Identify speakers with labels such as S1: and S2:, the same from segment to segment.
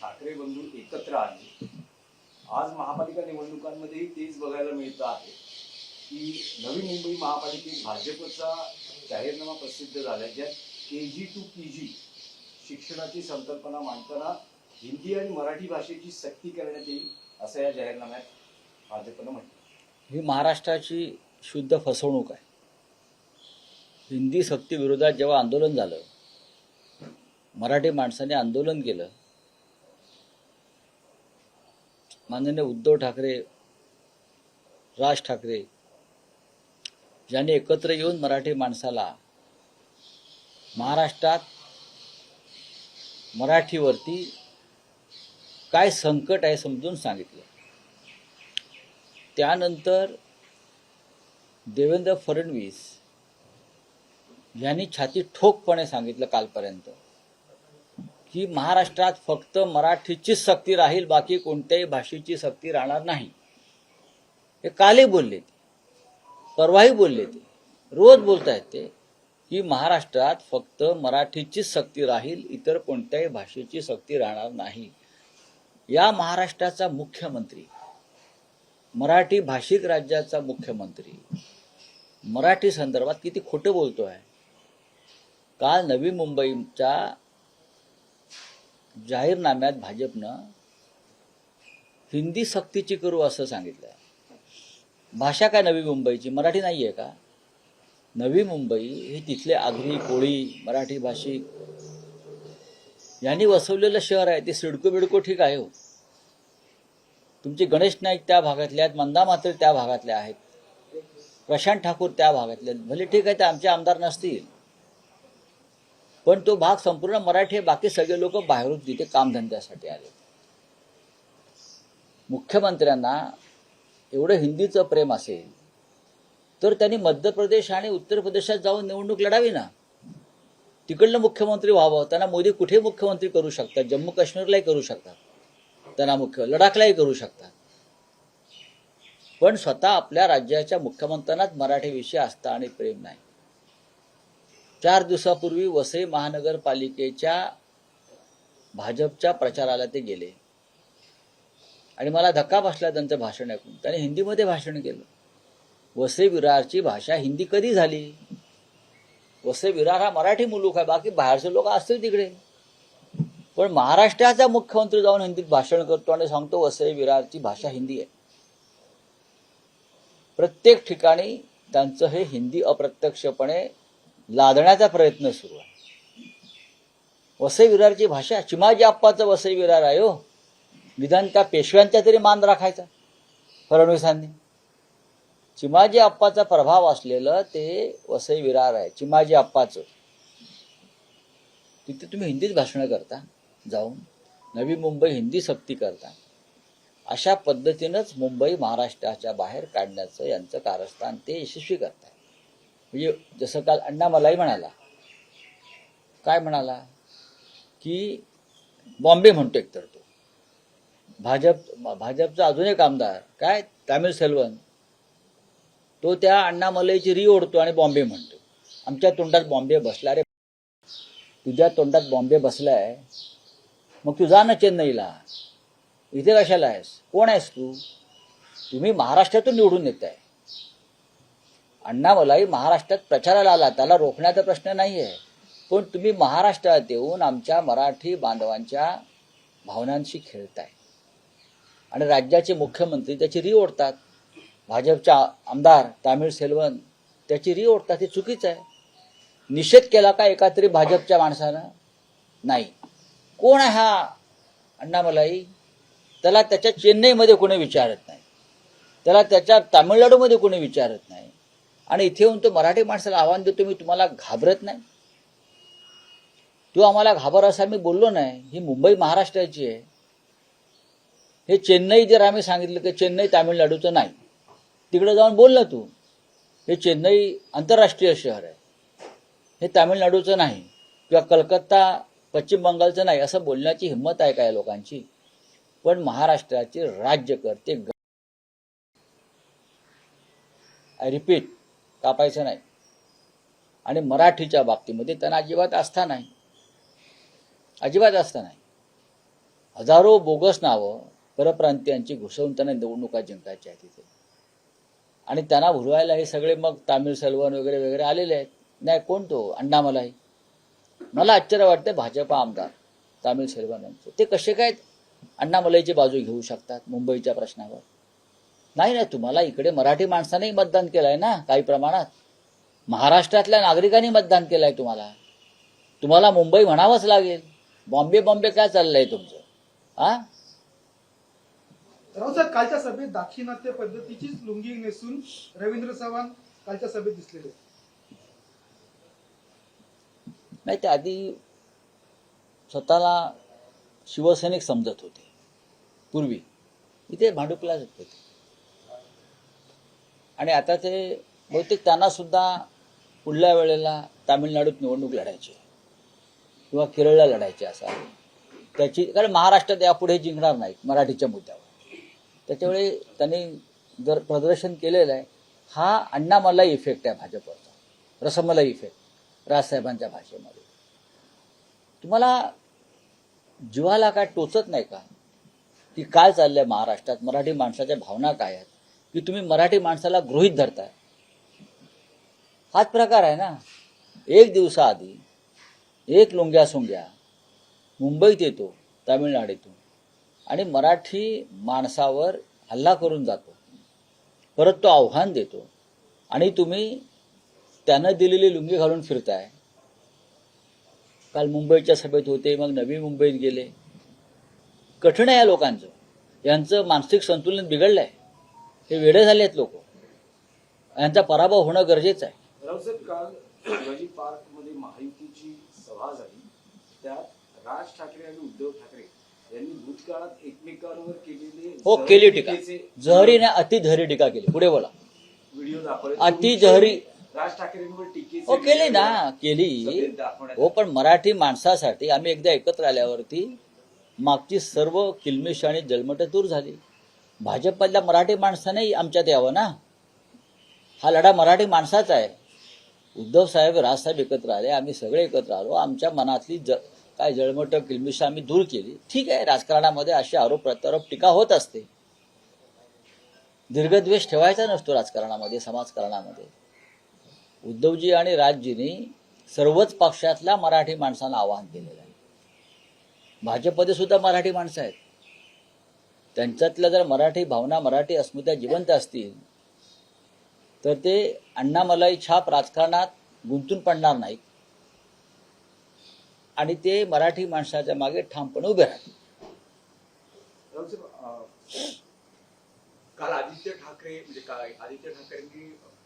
S1: ठाकरे बंधू एकत्र आले. आज महापालिका निवडणुकांमध्येही तेच बघायला मिळतं आहे की नवी मुंबई महापालिकेत भाजपचा जाहीरनामा प्रसिद्ध झाला, ज्यात KG to PG शिक्षणाची संकल्पना मांडताना हिंदी आणि मराठी भाषेची सक्ती करण्यात येईल असं या जाहीरनाम्यात भाजपनं म्हटलं.
S2: ही महाराष्ट्राची शुद्ध फसवणूक आहे. हिंदी सक्ती विरोधात जेव्हा आंदोलन झालं, मराठी माणसाने आंदोलन केलं, माननीय उद्धव ठाकरे, राज ठाकरे यांनी एकत्र येऊन मराठी माणसाला महाराष्ट्रात मराठीवरती काय संकट आहे समजून सांगितलं. त्यानंतर देवेंद्र फडणवीस यांनी छाती ठोकपणे सांगितलं कालपर्यंत की महाराष्ट्रात फक्त मराठीचीच सक्ती राहील, बाकी कोणत्याही भाषेची सक्ती राहणार नाही. हे कालही बोलले ते, परवाही बोलले ते, रोज बोलतायत ते की महाराष्ट्रात फक्त मराठीचीच सक्ती राहील, इतर कोणत्याही भाषेची सक्ती राहणार नाही. या महाराष्ट्राचा मुख्यमंत्री, मराठी भाषिक राज्याचा मुख्यमंत्री मराठी संदर्भात किती खोटं बोलतो आहे. काल नवी मुंबईच्या जाहीरनाम्यात भाजपनं हिंदी सक्तीची करू असं सांगितलं. भाषा काय नवी मुंबईची, मराठी नाही आहे का? नवी मुंबई हे तिथले आगरी कोळी मराठी भाषिक यांनी वसवलेलं शहर आहे. ते सिडको बिडको ठीक आहे हो. तुमचे गणेश नाईक त्या भागातले आहेत, मंदा मात्र त्या भागातले आहेत, प्रशांत ठाकूर त्या भागातले, भले ठीक आहे, ते आमचे आमदार नसतील, पण तो भाग संपूर्ण मराठी आहे. बाकी सगळे लोक बाहेरून तिथे कामधंद्यासाठी आले. मुख्यमंत्र्यांना एवढं हिंदीचं प्रेम असेल तर त्यांनी मध्य प्रदेश आणि उत्तर प्रदेशात जाऊन निवडणूक लढावी ना. तिकडलं मुख्यमंत्री व्हावं. त्यांना मोदी कुठे मुख्यमंत्री करू शकतात, जम्मू काश्मीरलाही करू शकतात, त्यांना लडाखलाही करू शकतात, पण स्वतः आपल्या राज्याच्या मुख्यमंत्र्यांनाच मराठीविषयी आस्था आणि प्रेम नाही. 4 दिवसापूर्वी वसई महानगरपालिकेच्या भाजपच्या प्रचाराला ते गेले आणि मला धक्का बसला त्यांचं भाषण ऐकून. त्याने हिंदीमध्ये भाषण केलं. वसई विरारची भाषा हिंदी कधी झाली? वसई विरार हा मराठी मुलूक आहे, बाकी बाहेरचे लोक असतील तिकडे, पण महाराष्ट्राचा मुख्यमंत्री जाऊन हिंदीत भाषण करतो आणि सांगतो वसई विरारची भाषा हिंदी आहे. प्रत्येक ठिकाणी त्यांचं हे हिंदी अप्रत्यक्षपणे लादण्याचा प्रयत्न सुरू आहे. वसई विरारची भाषा चिमाजी आप्पाचं वसई विरार आहे हो. निदान त्या पेशव्यांचा तरी मान राखायचा फडणवीसांनी. चिमाजी आप्पाचा प्रभाव असलेलं ते वसई विरार आहे, चिमाजी आप्पाचं. तिथे तुम्ही हिंदीत भाषणं करता, जाऊन नवी मुंबई हिंदी सक्ती करता. अशा पद्धतीनंच मुंबई महाराष्ट्राच्या बाहेर काढण्याचं यांचं कारस्थान ते यशस्वी करतात. म्हणजे जसं काल अण्णा मलाही म्हणाला, काय म्हणाला की बॉम्बे म्हणतो एकतर तो. भाजपचा अजून एक आमदार काय तामिळ सेल्वन, तो त्या अण्णामलईची री ओढतो आणि बॉम्बे म्हणतो. आमच्या तोंडात बॉम्बे बसला रे. तुझ्या तोंडात बॉम्बे बसलाय, मग तू जा ना चेन्नईला, इथे कशाला आहेस? कोण आहेस तू? तुम्ही महाराष्ट्रातून निवडून येत आहे. अण्णामलाई महाराष्ट्रात प्रचाराला आला, त्याला रोखण्याचा प्रश्न नाही आहे, पण तुम्ही महाराष्ट्रात येऊन आमच्या मराठी बांधवांच्या भावनांशी खेळताय आणि राज्याचे मुख्यमंत्री त्याची री ओढतात. भाजपच्या आमदार तामिळ सेल्वन त्याची री ओढतात. हे चुकीचं आहे. निषेध केला का एका तरी भाजपच्या माणसानं? नाही. कोण आहे हा अण्णामलाई? त्याला त्याच्या चेन्नईमध्ये कोणी विचारत नाही, त्याला त्याच्या तामिळनाडूमध्ये कोणी विचारत नाही, आणि इथे येऊन तो मराठी माणसाला आव्हान देतो, मी तुम्हाला घाबरत नाही? तू आम्हाला घाबर असा मी बोललो नाही. ही मुंबई महाराष्ट्राची आहे. हे चेन्नई जर आम्ही सांगितलं की चेन्नई तामिळनाडूचं नाही, तिकडे जाऊन बोल ना तू. हे चेन्नई आंतरराष्ट्रीय शहर आहे, हे तामिळनाडूचं नाही, किंवा कलकत्ता पश्चिम बंगालचं नाही, असं बोलण्याची हिंमत आहे काय लोकांची? पण महाराष्ट्राचे राज्यकर्ते, आय रिपीट, कापायचं नाही. आणि मराठीच्या बाबतीमध्ये त्यांना अजिबात आस्था नाही, अजिबात आस्था नाही. हजारो बोगस नावं परप्रांतीयांची घुसवून त्यांना निवडणुका जिंकायच्या आहेत तिथे. आणि त्यांना भुलवायला हे सगळे मग तामिळ सेल्वन वगैरे वगैरे आलेले आहेत. नाही, कोण तो अण्णामलाई? मला आश्चर्य वाटतं भाजपा आमदार तामिळ सेल्वन यांचं, ते कसे काय अण्णामलाईची बाजू घेऊ शकतात मुंबईच्या प्रश्नावर? नाही ना, तुम्हाला इकडे मराठी माणसानेही मतदान केलंय ना, काही प्रमाणात महाराष्ट्रातल्या नागरिकांनी मतदान केलंय तुम्हाला. तुम्हाला मुंबई म्हणावंच लागेल. बॉम्बे काय चाललंय तुमचं? हा,
S3: राऊत साहेब, कालच्या सभेत दाक्षिणात्य पद्धतीचीच लुंगी नेसून रवींद्र चव्हाण कालच्या सभेत दिसलेले.
S2: नाही, ते आधी स्वतःला शिवसैनिक समजत होते. पूर्वी इथे भांडुपलाच होते आणि आता ते बहुतेक त्यांना सुद्धा पुढल्या वेळेला तामिळनाडूत निवडणूक लढायची किंवा केरळला लढायची असं आहे त्याची. कारण महाराष्ट्रात यापुढे जिंकणार नाहीत मराठीच्या मुद्द्यावर. त्याच्यामुळे त्यांनी जर प्रदर्शन केलेलं आहे, हा अण्णामलाई इफेक्ट आहे भाजपवरचा, रसमलाई इफेक्ट राजसाहेबांच्या भाषेमध्ये. तुम्हाला जीवाला काय टोचत नाही का की काय चाललंय महाराष्ट्रात, मराठी माणसाच्या भावना काय आहेत, की तुम्ही मराठी माणसाला गृहीत धरताय? हाच प्रकार आहे ना. एक दिवसाआधी एक लुंग्या सुंग्या मुंबईत येतो तामिळनाडूतून आणि मराठी माणसावर हल्ला करून जातो, परत तो आव्हान देतो आणि तुम्ही त्यानं दिलेली लुंगी घालून फिरताय. काल मुंबईच्या सभेत होते, मग नवी मुंबईत गेले. कठीण आहे या लोकांचं, यांचं मानसिक संतुलन बिघडलंय. हे वेडे झाले आहेत लोक, यांचा पराभव होणं गरजेचं आहे.
S1: रावसाहेब, काल शिवाजी पार्क मध्ये महायुतीची सभा झाली. त्यात राज ठाकरे आणि उद्धव ठाकरे यांनी भूतकाळात एकमेकांवर केलेले
S2: हो, केली टीका. जहरीने अतिजहरी टीका केली. पुढे बोला.
S1: व्हिडिओ दाखवले.
S2: अतिजहरी
S1: राज ठाकरेंवर टीकेचे
S2: हो केली ना, केली हो. पण मराठी माणसासाठी आम्ही एकदा एकत्र आल्यावरती मागची सर्व किलमिश आणि जलमट दूर झाली. भाजपमधल्या मराठी माणसाने आमच्यात यावं ना. हा लढा मराठी माणसाचा आहे. उद्धव साहेब, राजसाहेब एकत्र आले, आम्ही सगळे एकत्र आलो. आमच्या मनातली काय जळमट किलमिश आम्ही दूर केली. ठीक आहे, राजकारणामध्ये असे आरोप प्रत्यारोप टीका होत असते. दीर्घद्वेष ठेवायचा नसतो राजकारणामध्ये, समाजकारणामध्ये. उद्धवजी आणि राजजींनी सर्वच पक्षातल्या मराठी माणसांना आवाहन केलेलं आहे. भाजपमध्ये सुद्धा मराठी माणसं आहेत. त्यांच्यातल्या जर मराठी भावना, मराठी अस्मिता जिवंत असतील तर ते अण्णामलाई छाप राजकारणात गुंतून पडणार नाहीत आणि ते मराठी माणसाच्या मागे ठामपणे उभे राहतील.
S4: काल आदित्य ठाकरे आदित्य ठाकरेंनी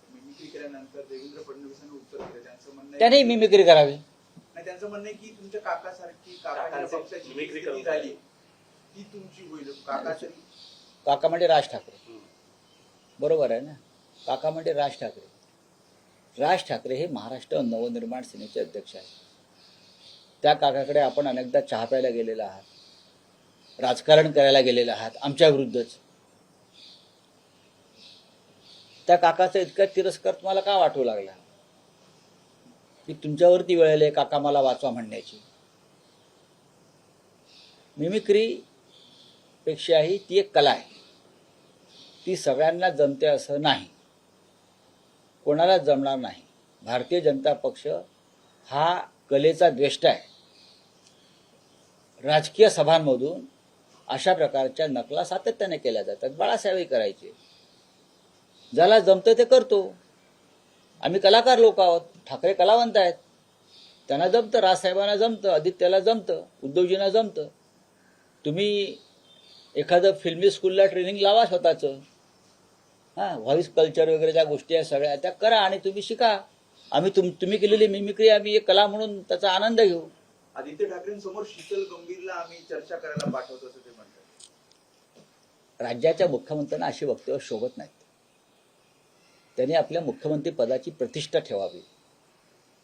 S4: मिमिक्री केल्यानंतर देवेंद्र फडणवीसांनी उत्तर दिलं. त्यांचं म्हणणं
S2: त्याने मिमिक्री करावी.
S4: नाही, त्यांचं म्हणणं आहे की तुमच्या काकासारखी काकाच्या पक्षाची मिमिक्री करून झाली ती तुमची होईल.
S2: काका म्हणजे राज ठाकरे, बरोबर आहे ना. काका म्हणजे राज ठाकरे. राज ठाकरे हे महाराष्ट्र नवनिर्माण सेनेचे अध्यक्ष आहेत. त्या काकाकडे आपण अनेकदा चहा प्यायला गेलेला आहात, राजकारण करायला गेलेला आहात आमच्या विरुद्धच. त्या काकाचा इतका तिरस्कार तुम्हाला का वाटू लागला की तुमच्यावरती वेळ आली काका मला वाचवा म्हणण्याची? मिमिक्री पेक्षाही ती एक कला आहे. ती सगळ्यांना जमते असं नाही, कोणाला जमणार नाही. भारतीय जनता पक्ष हा कलेचा द्वेष्टा आहे. राजकीय सभांमधून अशा प्रकारच्या नकला सातत्याने केल्या जातात. बाळासाहेबही करायचे. ज्याला जमतं ते करतो. आम्ही कलाकार लोक आहोत. ठाकरे कलावंत आहेत, त्यांना जमतं. राजसाहेबांना जमतं, आदित्याला जमतं, उद्धवजींना जमतं. तुम्ही एखादं फिल्मी स्कूलला ट्रेनिंग लावा स्वतःचं. व्हॉइस कल्चर वगैरे ज्या गोष्टी आहेत सगळ्या त्या करा आणि तुम्ही शिका. आम्ही तुम्ही केलेली मिमिक्री आम्ही एक कला म्हणून त्याचा आनंद घेऊ.
S4: आदित्य ठाकरेंसमोर शीतल गंभीरला आम्ही चर्चा करायला पाठवतो असं ते म्हणतात.
S2: राज्याच्या मुख्यमंत्र्यांना अशी वक्तव्य शोभत नाहीत. त्यांनी आपल्या मुख्यमंत्री पदाची प्रतिष्ठा ठेवावी.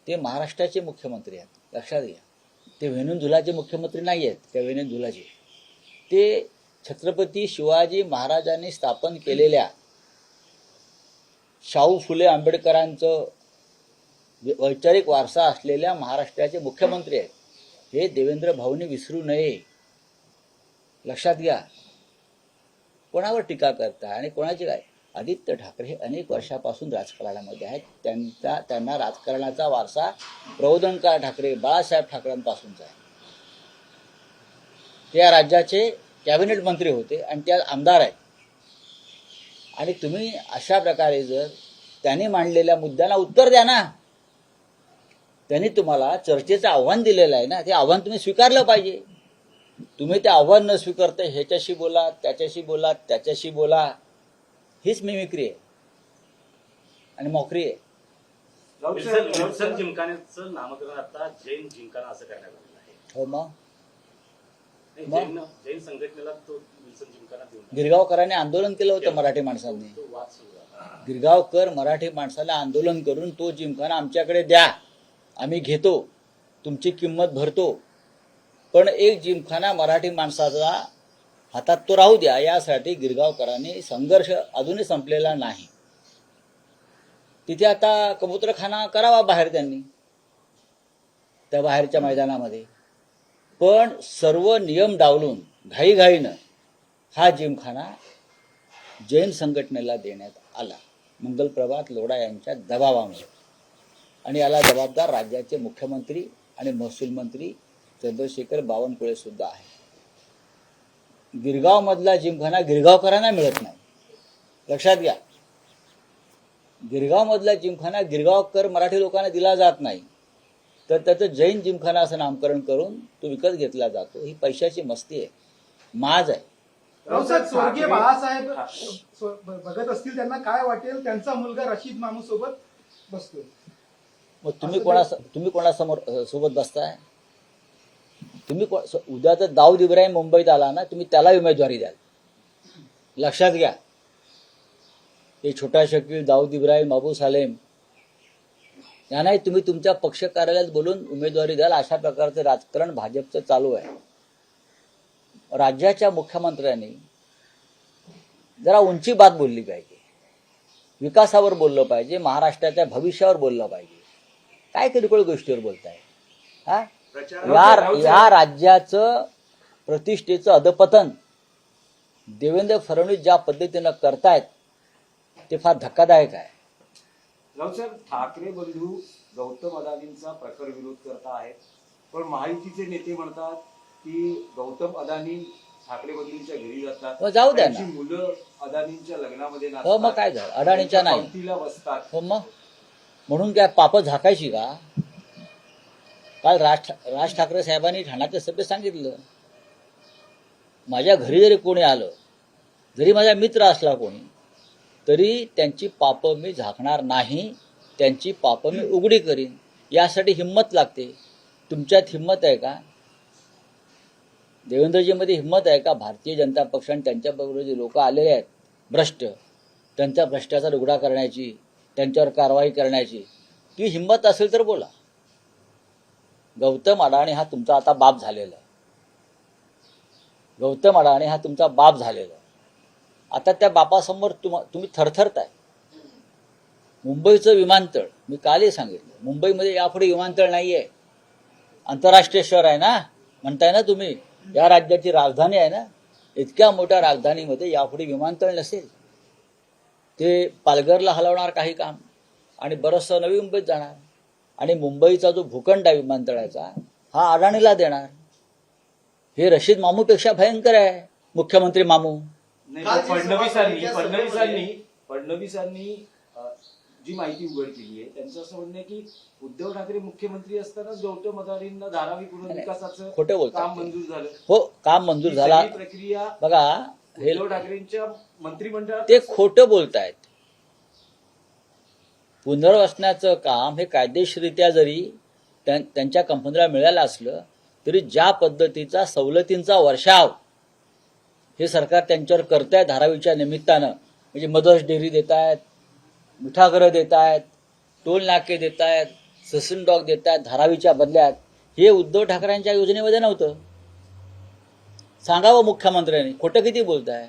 S2: ते महाराष्ट्राचे मुख्यमंत्री आहेत, लक्षात घ्या. ते वेणुधुलाचे मुख्यमंत्री नाही आहेत त्या वेणुधुलाचे. ते छत्रपती शिवाजी महाराजांनी स्थापन केलेल्या शाहू फुले आंबेडकरांचं वैचारिक वारसा असलेल्या महाराष्ट्राचे मुख्यमंत्री आहेत. हे देवेंद्र भाऊंनी विसरू नये. लक्षात घ्या. कोणावर टीका करताय आणि कोणाची काय? आदित्य ठाकरे हे अनेक वर्षापासून राजकारणामध्ये आहेत. त्यांना राजकारणाचा वारसा प्रबोधनकार ठाकरे, बाळासाहेब ठाकरेंपासूनचा आहे. ते या राज्याचे कॅबिनेट मंत्री होते आणि ते आमदार आहेत. आणि तुम्ही अशा प्रकारे जर त्यांनी मांडलेल्या मुद्द्यांना उत्तर द्या ना. त्यांनी तुम्हाला चर्चेचं आव्हान दिलेलं आहे ना, ते आव्हान तुम्ही स्वीकारलं पाहिजे. तुम्ही ते आव्हान न स्वीकारता ह्याच्याशी बोला, त्याच्याशी बोला, त्याच्याशी बोला, हीच मिमिक्री आहे आणि मोकरी आहे.
S5: विल्सन जिमखान्याचं नामकरण आता जैन जिमखाना असं करण्यात आलेलं आहे.
S2: हो मग
S5: जैन संघटनेला तो विल्सन जिमखाना देऊन
S2: गिरगावकरांनी आंदोलन केलं होतं मराठी माणसांनी.
S5: तो वाद सुरू झाला.
S2: गिरगावकर मराठी माणसाला आंदोलन करून तो जिमखाना आमच्याकडे द्या, आम्ही घेतो, तुमची किंमत भरतो, पण एक जिमखाना मराठी माणसाचा हातात तो राहू द्या, यासाठी गिरगावकरांनी संघर्ष अजूनही संपलेला नाही. तिथे आता कबूतरखाना करावा बाहेर त्यांनी, त्या बाहेरच्या मैदानामध्ये. पण सर्व नियम डावलून घाईघाईनं हा जिमखाना जैन संघटनेला देण्यात आला, मंगलप्रभात लोढा यांच्या दबावामुळे. आणि याला जबाबदार राज्याचे मुख्यमंत्री आणि महसूल मंत्री चंद्रशेखर बावनकुळे सुद्धा आहे. गिरगाव मधला जिमखाना गिरगावकरांना मिळत नाही, लक्षात घ्या. गिरगाव मधला जिमखाना गिरगावकर मराठी लोकांना दिला जात नाही, तर त्याचं जैन जिमखाना असं नामकरण करून तो विकत घेतला जातो. ही पैशाची मस्ती आहे, माज आहे.
S3: रावसाहेब, स्वर्गीय बाळासाहेब बघत असतील, त्यांना काय वाटेल? त्यांचा मुलगा रशीद मामू सोबत बसतोय.
S2: मग तुम्ही कोणासमोर सोबत बसताय? तुम्ही उद्या तर दाऊद इब्राहिम मुंबईत आला ना, तुम्ही त्याला उमेदवारी द्याल, लक्षात घ्या. हे छोटा शकील, दाऊद इब्राहिम, अबू सालेम यांनाही तुम्ही तुमच्या पक्ष कार्यालयात बोलून उमेदवारी द्याल. अशा प्रकारचं राजकारण भाजपचं चालू आहे. राज्याच्या मुख्यमंत्र्यांनी जरा उंची बात बोलली पाहिजे, विकासावर बोललं पाहिजे, महाराष्ट्राच्या भविष्यावर बोललं पाहिजे. काय किरकोळ गोष्टीवर बोलताय? हा, या राज्याचं प्रतिष्ठेचं अधपतन देवेंद्र फडणवीस ज्या पद्धतीनं करतायत ते फार धक्कादायक आहे.
S1: रावसाहेब, ठाकरे बंधू गौतम अदानींचा प्रखर विरोध करत आहेत, पण महायुतीचे नेते म्हणतात की गौतम अदानी ठाकरे बंधूंच्या घरी जातात,
S2: जाऊ द्या ना.
S1: त्यांची मुलं अदानींच्या लग्नामध्ये
S2: हो मग काय झालं? अडाणीच्या नाही
S1: पंक्तीला बसतात.
S2: हो मग म्हणून काय पाप झाकायची का? काल राज ठाकरे साहेबांनी ठाण्याच्या सभेत सांगितलं, माझ्या घरी जरी कोणी आलं, जरी माझा मित्र असला कोणी, तरी त्यांची पापं मी झाकणार नाही, त्यांची पापं मी उघडी करीन. यासाठी हिंमत लागते. तुमच्यात हिंमत आहे का? देवेंद्रजीमध्ये हिंमत आहे का? भारतीय जनता पक्ष आणि त्यांच्याबरोबर जे लोक आलेले आहेत भ्रष्ट, त्यांच्या भ्रष्टाचार उघडा करण्याची, त्यांच्यावर कारवाई करण्याची ती हिंमत असेल तर बोला. गौतम अडाणी हा तुमचा आता बाप झालेला आहे. गौतम अडाणी हा तुमचा बाप झालेला आहे. आता त्या बापासमोर तुम्ही थरथरताय. मुंबईचं विमानतळ, मी कालही सांगितलं, मुंबईमध्ये यापुढे विमानतळ नाही आहे. आंतरराष्ट्रीय शहर आहे ना म्हणताय ना तुम्ही, या राज्याची राजधानी आहे ना, इतक्या मोठ्या राजधानीमध्ये यापुढे विमानतळ नसेल. ते पालघरला हलवणार काही काम आणि बरंचसं नवी मुंबईत जाणार. आणि मुंबईचा जो भूखंड आहे विमानतळाचा, हा अडाणीला देणार. हे रशीद मामूपेक्षा भयंकर आहे, मुख्यमंत्री मामू.
S1: फडणवीसांनी जी माहिती उघड केली आहे, त्यांचं असं म्हणणं आहे की उद्धव ठाकरे मुख्यमंत्री असताना गौतम अदानींना धारावी पुनर्विकासाचं
S2: खोटे बोलतात.
S1: काम मंजूर झालं.
S2: हो, काम मंजूर झाला.
S1: ही प्रक्रिया
S2: बघा, हे
S1: उद्धव ठाकरेंच्या मंत्रिमंडळात
S2: ते खोटं बोलतायत. पुनर्वसनाचं काम हे कायदेशीररित्या जरी त्यांच्या कंपनीला मिळालं असलं, तरी ज्या पद्धतीचा सवलतींचा वर्षाव हे सरकार त्यांच्यावर करत आहे धारावीच्या निमित्तानं, म्हणजे मदर्स डेअरी देत आहेत, मिठागरं देत आहेत, टोल नाके देत आहेत, ससून डॉग देत आहेत धारावीच्या बदल्यात, हे उद्धव ठाकरेंच्या योजनेमध्ये नव्हतं. सांगावं मुख्यमंत्र्यांनी, खोटं किती बोलताय?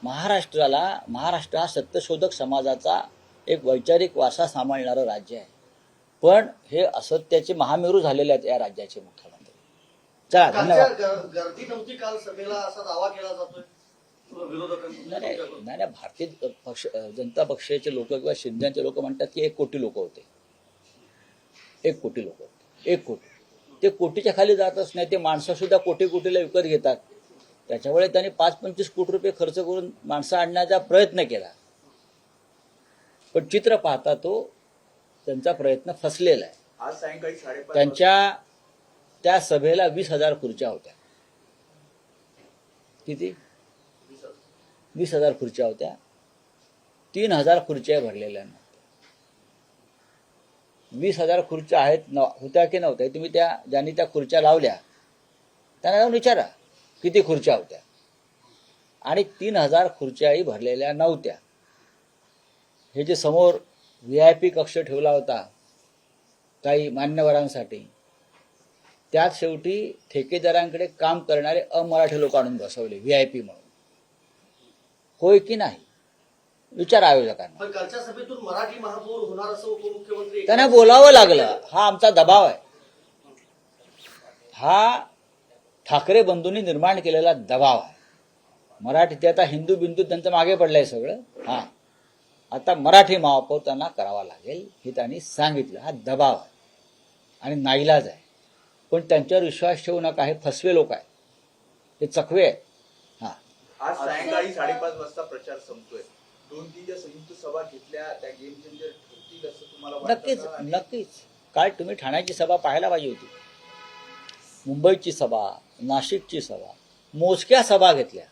S2: महाराष्ट्र हा सत्यशोधक समाजाचा एक वैचारिक वारसा सांभाळणारं राज्य आहे. पण हे असत्याचे महामेरू झालेले आहेत या राज्याचे मुख्यमंत्री. चला धन्यवाद.
S6: गर्दी नव्हती काल सभेला असा दावा केला जातोय विरोधकांनी.
S2: नाही भारतीय जनता पक्षाचे लोक किंवा शिंदेचे लोक म्हणतात की 1 कोटी लोक होते. 1 कोटी लोक होते. 1 कोटी. ते कोटीच्या खाली जातच नाही. ते माणसं सुद्धा कोटीला विकत घेतात. त्याच्यामुळे त्यांनी 5-25 कोटी रुपये खर्च करून माणसं आणण्याचा प्रयत्न केला. पण चित्र पाहता तो त्यांचा प्रयत्न फसलेला आहे.
S4: आज सायंकाळी 5:30
S2: त्यांच्या त्या सभेला 20,000 खुर्च्या होत्या. किती? 20,000 खुर्च्या होत्या. 3,000 खुर्च्या भरलेल्या नव्हत्या. 20,000 खुर्च्या होत्या की नव्हत्या तुम्ही ज्यांनी त्या खुर्च्या लावल्या त्यांना जाऊन विचारा किती खुर्च्या होत्या. आणि 3,000 खुर्च्याही भरलेल्या नव्हत्या. हे जे समोर VIP कक्ष ठेवला होता काही मान्यवरांसाठी, त्यात शेवटी ठेकेदारांकडे काम करणारे अमराठी लोक आणून बसवले VIP म्हणून. होय की नाही विचार आयोजकांना.
S6: पण कालच्या सभेतून मराठी महापौर होणार असं उपमुख्यमंत्री
S2: त्यांना बोलावं लागलं. हा आमचा दबाव आहे. हा ठाकरे बंधूंनी निर्माण केलेला दबाव आहे. मराठी ते आता हिंदू बिंदू त्यांचं मागे पडलंय सगळं. हा आता मराठी महापौर त्यांना करावा लागेल हे त्यांनी सांगितलं. हा दबाव आहे आणि नाईलाज आहे. पण त्यांच्यावर विश्वास ठेवू नका. हे फसवे लोक आहेत. हे चकवे आहेत. हा
S4: आज सायंकाळी 5:30 वाजता प्रचार संपतोय. 2-3 ज्या संयुक्त सभा घेतल्या त्या गेम चेंजर ठरतील असं तुम्हाला वाटतं का?
S2: नक्कीच. काल तुम्ही ठाण्याची सभा पाहायला पाहिजे होती. मुंबईची सभा, नाशिकची सभा, मोजक्या सभा घेतल्या.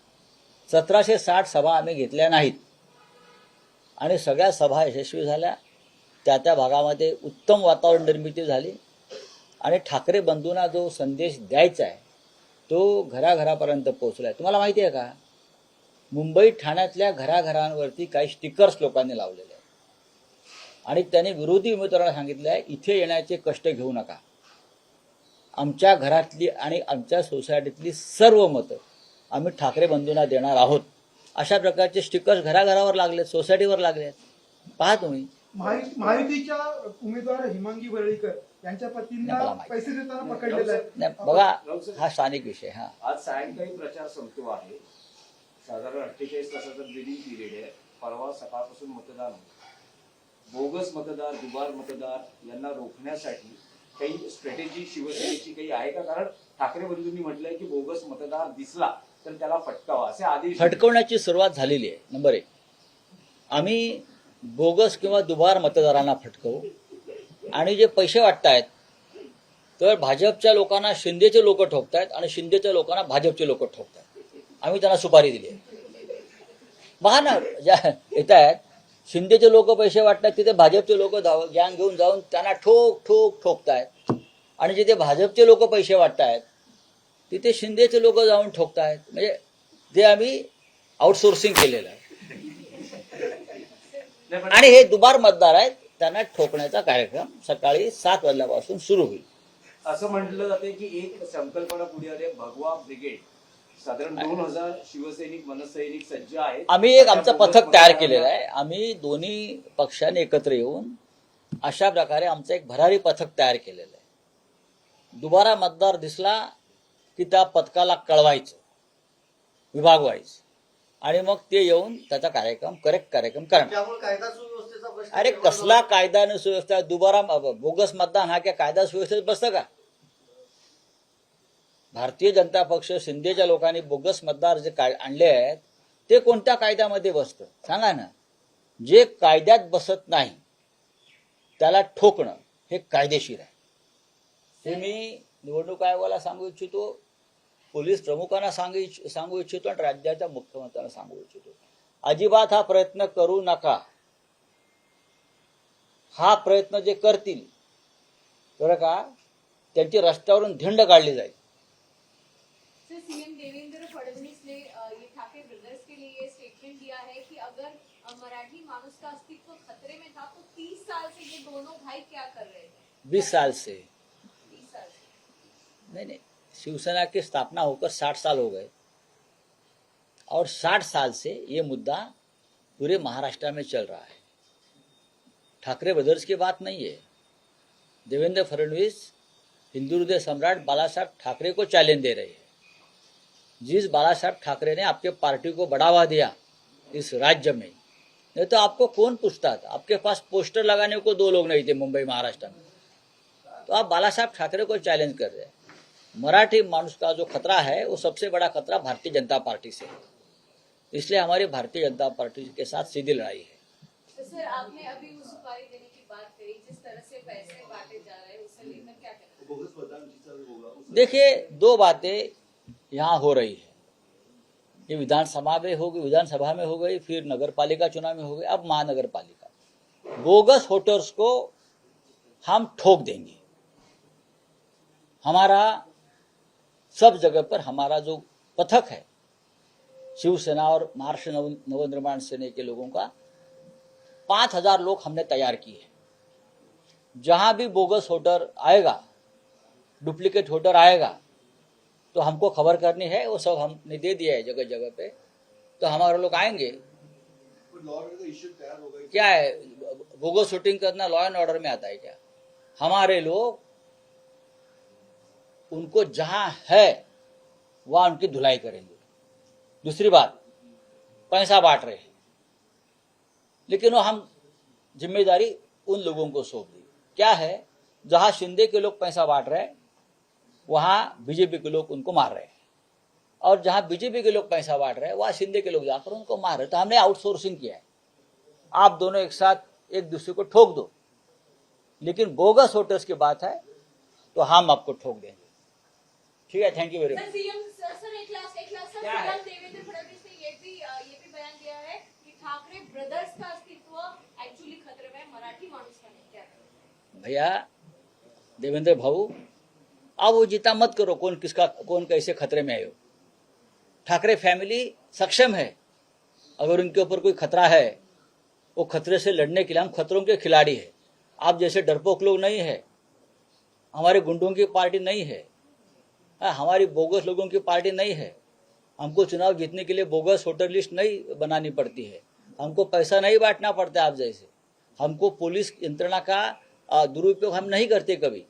S2: 1760 सभा आम्ही घेतल्या नाहीत. आणि सगळ्या सभा यशस्वी झाल्या. त्या भागामध्ये उत्तम वातावरण निर्मिती झाली. आणि ठाकरे बंधूंना जो संदेश द्यायचा आहे तो घराघरापर्यंत पोहोचला आहे. तुम्हाला माहिती आहे का मुंबई ठाण्यातल्या घराघरांवरती काही स्टिकर्स लोकांनी लावलेले आहेत. आणि त्यांनी विरोधी उमेदवारांना सांगितलं आहे इथे येण्याचे कष्ट घेऊ नका. आमच्या घरातली आणि आमच्या सोसायटीतली सर्व मतं आम्ही ठाकरे बंधूंना देणार आहोत. अशा प्रकारचे स्टिकर्स घराघरावर लागलेत, सोसायटीवर लागले. पहा तुम्ही.
S3: महायुतीच्या उमेदवार हिमांगी वरळीकर यांच्या पतींना पैसे देताना पकडलेलं आहे.
S2: बघा हा स्थानिक विषय. हा
S1: आज सायंकाळी प्रचार संपतो आहे. साधारण 48 तासाचा ब्रिडिंग पिरियड आहे. परवा सकाळपासून मतदान होतं. बोगस मतदार, दुबार मतदार यांना रोखण्यासाठी काही स्ट्रॅटेजी शिवसेनेची काही आहे का? कारण ठाकरे बंधूंनी म्हटलंय की बोगस मतदार दिसला तर त्याला फटकावा असे आदेश.
S2: फटकवण्याची सुरुवात झालेली आहे. नंबर 1 आम्ही बोगस किंवा दुबार मतदारांना फटकवू. आणि जे पैसे वाटतायत तर भाजपच्या लोकांना शिंदेचे लोक ठोकतायत आणि शिंदेच्या लोकांना भाजपचे लोक ठोकतायत. आम्ही त्यांना सुपारी दिली आहे. पहा ना ज्या येत आहेत शिंदेचे लोक पैसे वाटतात तिथे भाजपचे लोक गॅंग घेऊन जाऊन त्यांना ठोकतायत. आणि जिथे भाजपचे लोक पैसे वाटतायत तिथे शिंदेचे लोक जाऊन ठोकतायत. म्हणजे ते आम्ही आउटसोर्सिंग केलेलं आहे. आणि हे दुबार मतदार आहेत त्यांना ठोकण्याचा कार्यक्रम सकाळी 7 वाजल्यापासून सुरू होईल.
S1: असं म्हटलं जाते की एक संकल्पना पुढे आली भगवा ब्रिगेड. साधारण 2,000 शिवसैनिक मनसैनिक सज्ज आहेत.
S2: आम्ही एक आमचं पथक तयार केलेलं आहे. आम्ही दोन्ही पक्षांनी एकत्र येऊन अशा प्रकारे आमचं एक भरारी पथक तयार केलेलं आहे. दुबारा मतदार दिसला की त्या पथकाला कळवायचं विभाग वाईज आणि मग ते येऊन त्याचा करेक्ट कार्यक्रम करणार.
S6: त्यामुळे कायदा सुव्यवस्थेचा प्रश्न.
S2: अरे कसला कायदा आणि सुव्यवस्था? दुबारा बोगस मतदान हा काय कायदा सुव्यवस्थेत बसतं का? भारतीय जनता पक्ष शिंदेच्या लोकांनी बोगस मतदार जे आणले आहेत ते कोणत्या कायद्यामध्ये बसतं सांगा ना. जे कायद्यात बसत नाही त्याला ठोकणं हे कायदेशीर आहे. हे मी निवडणूक आयोगाला सांगू इच्छितो, पोलीस प्रमुखांना सांगू इच्छितो आणि राज्याच्या मुख्यमंत्र्यांना सांगू इच्छितो. अजिबात हा प्रयत्न करू नका. हा प्रयत्न जे करतील बरं का त्यांची रस्त्यावरून धिंड काढली जाईल.
S7: सीएम देवेंद्र फडणवीस ने ये ठाकरे ब्रदर्स के लिए ये स्टेटमेंट दिया है कि अगर मराठी मानुस का अस्तित्व खतरे में था तो 30 साल से ये दोनों भाई क्या कर रहे थे?
S2: 20 साल से
S7: 30 साल से
S2: नहीं शिवसेना की स्थापना होकर 60 साल हो गए और 60 साल से ये मुद्दा पूरे महाराष्ट्र में चल रहा है. ठाकरे ब्रदर्स की बात नहीं है. देवेंद्र फडणवीस हिंदू हृदय सम्राट बाला साहब ठाकरे को चैलेंज दे रही है। जिस बाला साहब ठाकरे ने आपके पार्टी को बढ़ावा दिया इस राज्य में, नहीं तो आपको कौन पूछता था? आपके पास पोस्टर लगाने को 2 लोग नहीं थे मुंबई महाराष्ट्र में, तो आप बाला साहब ठाकरे को चैलेंज कर रहे हैं। मराठी मानुष का जो खतरा है वो सबसे बड़ा खतरा भारतीय जनता पार्टी से है, इसलिए हमारी भारतीय जनता पार्टी के साथ सीधी लड़ाई है।
S7: तो सर, आपने अभी उस सुपारी देने की बात करी, जिस तरह से पैसे बांटे जा रहे हैं उससे लेकर क्या कहना?
S2: देखिए, 2 बातें यहाँ हो रही है। ये विधानसभा में हो गई, फिर नगर पालिका चुनाव में हो गई, अब महानगर पालिका। बोगस वोटर्स को हम ठोक देंगे। हमारा सब जगह पर हमारा जो पथक है, शिवसेना और महाराष्ट्र नवनिर्माण सेना के लोगों का 5000 लोग हमने तैयार किए हैं। जहां भी बोगस वोटर आएगा, डुप्लीकेट वोटर आएगा, तो हमको खबर करनी है, वो सब हमने दे दिया है जगह जगह पे, तो हमारे लोग आएंगे। क्या है बोगस वोटिंग करना? लॉ एंड ऑर्डर में आता है क्या? हमारे लोग उनको जहां है वहां उनकी धुलाई करेंगे। दूसरी बात, पैसा बांट रहे हैं, लेकिन वो हम जिम्मेदारी उन लोगों को सौंप दी। क्या है, जहां शिंदे के लोग पैसा बांट रहे हैं वहां बीजेपी के लोग उनको मार रहे हैं, और जहां बीजेपी के लोग पैसा बांट रहे हैं वहां शिंदे के लोग जाकर उनको मार रहे हैं। तो हमने आउटसोर्सिंग किया है। आप दोनों एक साथ एक दूसरे को ठोक दो, लेकिन बोगस वोटर्स की बात है तो हम आपको ठोक देंगे। ठीक है, thank you very much.
S7: Sir, एक last sir, CM Devendra Fadnavis ने ये भी बयान दिया है कि ठाकरे ब्रदर्स का अस्तित्व एक्चुअली खतरे में है, मराठी मानुष का नहीं। क्या करें?
S2: भैया देवेंद्र भाऊ, अब वो जितना मत करो कौन कैसे खतरे में आयो। ठाकरे फैमिली सक्षम है। अगर उनके ऊपर कोई खतरा है, वो खतरे से लड़ने के लिए हम खतरों के खिलाड़ी है। आप जैसे डरपोक लोग नहीं है, हमारे गुंडों की पार्टी नहीं है, हमारी बोगस लोगों की पार्टी नहीं है। हमको चुनाव जीतने के लिए बोगस वोटर लिस्ट नहीं बनानी पड़ती है, हमको पैसा नहीं बांटना पड़ता है आप जैसे। हमको पुलिस यंत्रणा का दुरुपयोग हम नहीं करते कभी।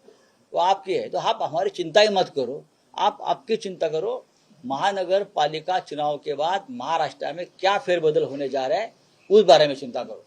S2: वो आपकी है, तो आप हमारी चिंता ही मत करो, आप आपकी चिंता करो। महानगर पालिका चुनाव के बाद महाराष्ट्र में क्या फेरबदल होने जा रहा है उस बारे में चिंता करो।